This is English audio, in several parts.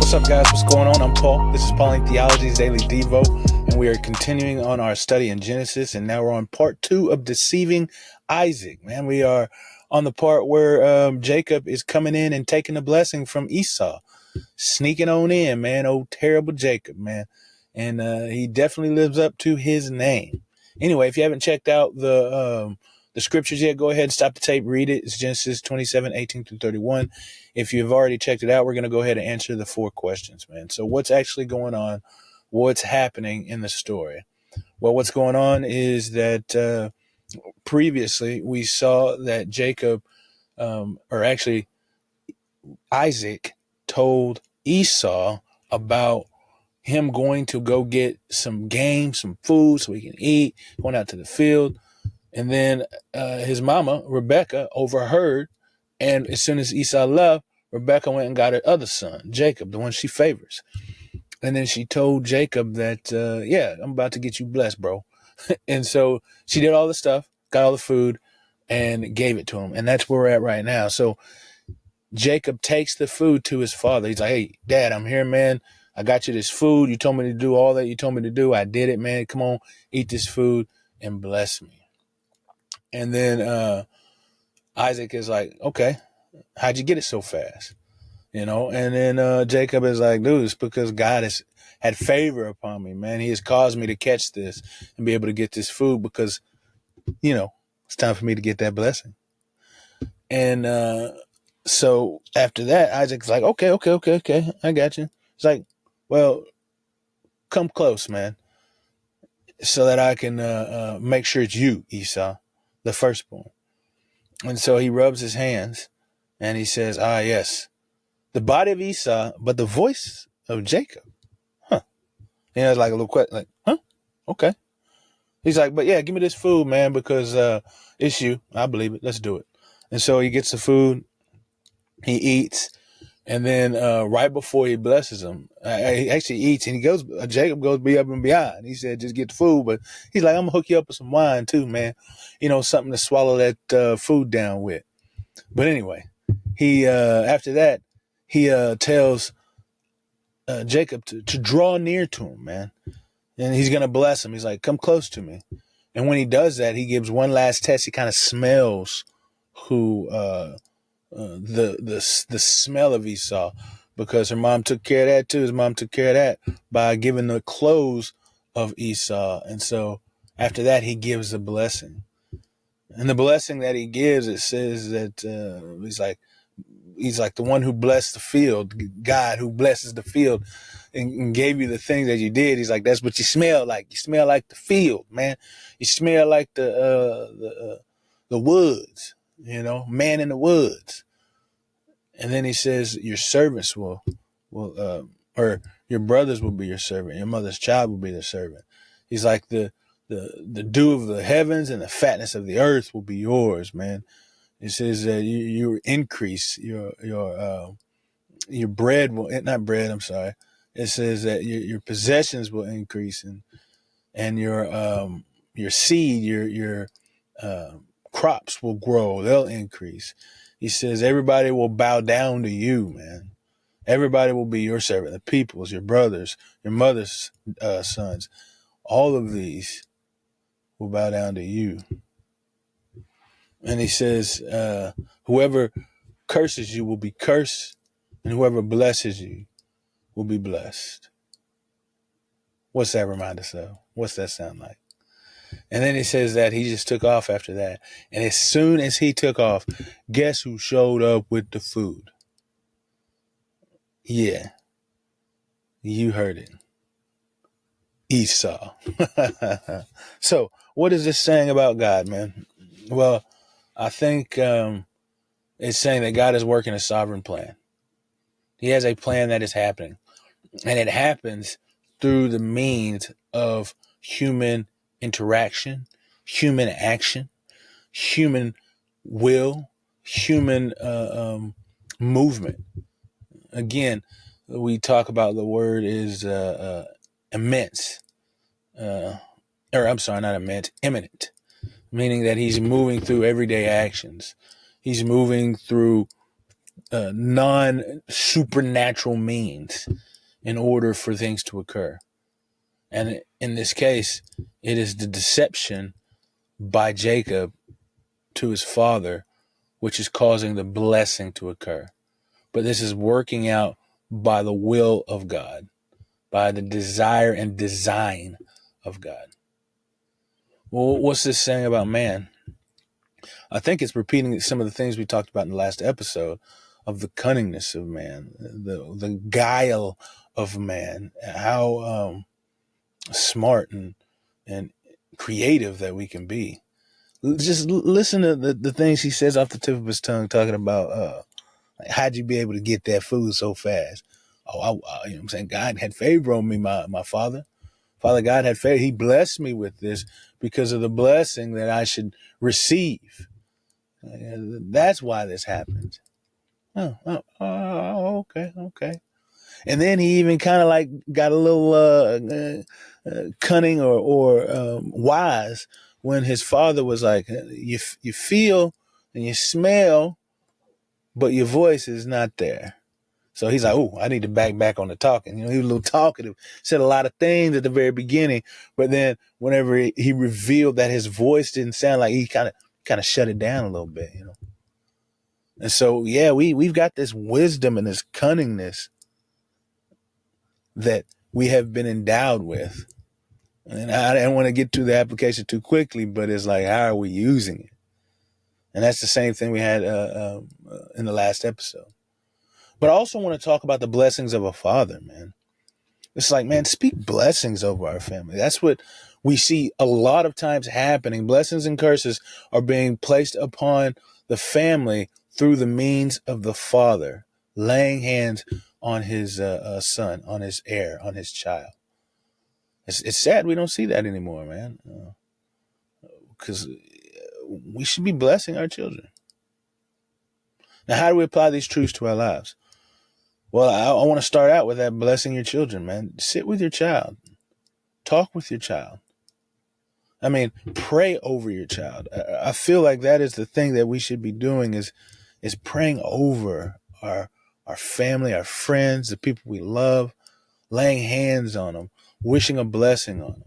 What's up, guys? What's going on? I'm Paul. This is Pauline Theology's Daily Devo, and we are continuing on our study in Genesis, and now we're on part 2 of Deceiving Isaac. Man, we are on the part where Jacob is coming in and taking a blessing from Esau, sneaking on in, man. Oh, terrible Jacob, man. And he definitely lives up to his name. Anyway, if you haven't checked out the scriptures yet, go ahead and stop the tape, read it. It's Genesis 27:18-31. If you've already checked it out, we're going to go ahead and answer the 4 questions, man. So what's actually going on? What's happening in the story? Well, what's going on is that previously we saw that Jacob, or actually Isaac, told Esau about him going to go get some game, some food so he can eat, going out to the field. And then his mama, Rebecca, overheard. And as soon as Esau left, Rebecca went and got her other son, Jacob, the one she favors. And then she told Jacob that, I'm about to get you blessed, bro. And so she did all the stuff, got all the food, and gave it to him. And that's where we're at right now. So Jacob takes the food to his father. He's like, hey, Dad, I'm here, man. I got you this food. You told me to do all that you told me to do. I did it, man. Come on, eat this food and bless me. And then Isaac is like, okay, how'd you get it so fast? And then Jacob is like, dude, it's because God has had favor upon me, man. He has caused me to catch this and be able to get this food because, it's time for me to get that blessing. And so after that, Isaac's like, okay, I got you. It's like, well, come close, man, so that I can make sure it's you, Esau, the firstborn. And so he rubs his hands and he says, yes, the body of Esau, but the voice of Jacob. Huh. It's like a little question, like, huh? Okay. He's like, but yeah, give me this food, man, because it's you. I believe it. Let's do it. And so he gets the food, he eats, and then right before he blesses him, he actually eats, and Jacob goes be up and beyond. He said, just get the food, but he's like, I'm going to hook you up with some wine too, man. Something to swallow that food down with. But anyway, he after that, he tells Jacob to draw near to him, man. And he's going to bless him. He's like, come close to me. And when he does that, he gives one last test. He kind of smells the smell of Esau, because her mom took care of that too. His mom took care of that by giving the clothes of Esau. And so after that, he gives a blessing. And the blessing that he gives, it says that he's like the one who blessed the field, God who blesses the field and gave you the things that you did. He's like, that's what you smell like. You smell like the field, man. You smell like the woods, man in the woods. And then he says, your servants or your brothers will be your servant. Your mother's child will be their servant. He's like the dew of the heavens and the fatness of the earth will be yours, man. It says that you increase your bread will not bread. I'm sorry. It says that your possessions will increase and your seed, your crops will grow. They'll increase. He says everybody will bow down to you, man. Everybody will be your servant. The peoples, your brothers, your mother's sons. All of these will bow down to you. And he says, whoever curses you will be cursed, and whoever blesses you will be blessed. What's that remind us of? What's that sound like? And then he says that he just took off after that. And as soon as he took off, guess who showed up with the food? Yeah, you heard it. Esau. So what is this saying about God, man? Well, I think it's saying that God is working a sovereign plan. He has a plan that is happening. And it happens through the means of human interaction, human action, human will, human movement. Again, we talk about the word is immense. Not immense, imminent. Meaning that he's moving through everyday actions. He's moving through non-supernatural means in order for things to occur. And in this case, it is the deception by Jacob to his father, which is causing the blessing to occur. But this is working out by the will of God, by the desire and design of God. Well, what's this saying about man? I think it's repeating some of the things we talked about in the last episode of the cunningness of man, the guile of man, how smart and creative that we can be. Just listen to the things he says off the tip of his tongue, talking about like, how'd you be able to get that food so fast? Oh, you know what I'm saying? God had favor on me, my father. Father God had favor. He blessed me with this because of the blessing that I should receive. That's why this happens. Okay. And then he even kind of like got a little cunning or wise when his father was like, you feel and you smell, but your voice is not there. So he's like, oh, I need to back on the talking. You know, he was a little talkative, said a lot of things at the very beginning, but then whenever he revealed that his voice didn't sound like, he kind of shut it down a little bit, you know. And so, yeah, we've got this wisdom and this cunningness that we have been endowed with. And I don't want to get to the application too quickly, but it's like, how are we using it? And that's the same thing we had in the last episode. But I also want to talk about the blessings of a father, man. It's like, man, speak blessings over our family. That's what we see a lot of times happening. Blessings and curses are being placed upon the family through the means of the father, laying hands on his son, on his heir, on his child. It's sad we don't see that anymore, man, because we should be blessing our children. Now, how do we apply these truths to our lives? Well, I want to start out with that blessing your children, man. Sit with your child. Talk with your child. I mean, pray over your child. I feel like that is the thing that we should be doing is praying over our family, our friends, the people we love, laying hands on them, wishing a blessing on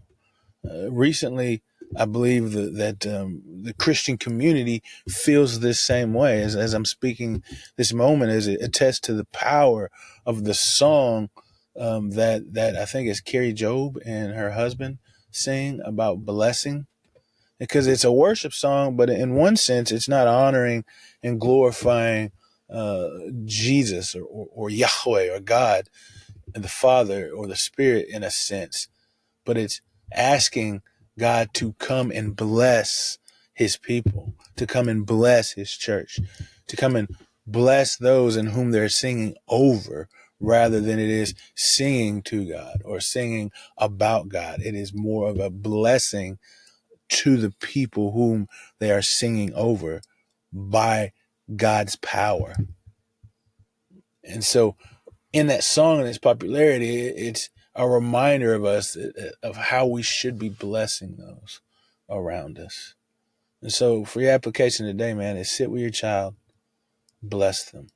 them. Recently, I believe that the Christian community feels this same way. As I'm speaking this moment, as it attests to the power of the song that I think is Carrie Job and her husband sing about blessing, because it's a worship song, but in one sense, it's not honoring and glorifying Jesus or Yahweh or God and the Father or the Spirit in a sense, but it's asking God to come and bless his people, to come and bless his church, to come and bless those in whom they're singing over, rather than it is singing to God or singing about God. It is more of a blessing to the people whom they are singing over by God's power. And so in that song and its popularity, it's a reminder of us of how we should be blessing those around us. And so for your application today, man, is sit with your child, bless them.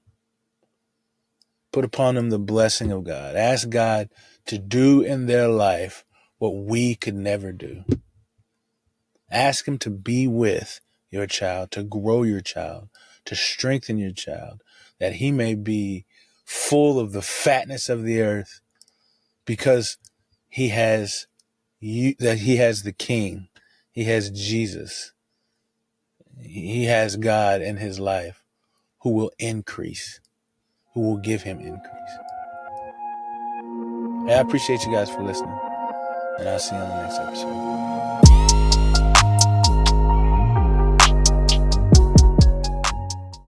Put upon them the blessing of God. Ask God to do in their life what we could never do. Ask him to be with your child, to grow your child, to strengthen your child, that he may be full of the fatness of the earth, because he has you, that he has the King, he has Jesus, he has God in his life who will increase, who will give him increase. Hey, I appreciate you guys for listening, and I'll see you on the next episode.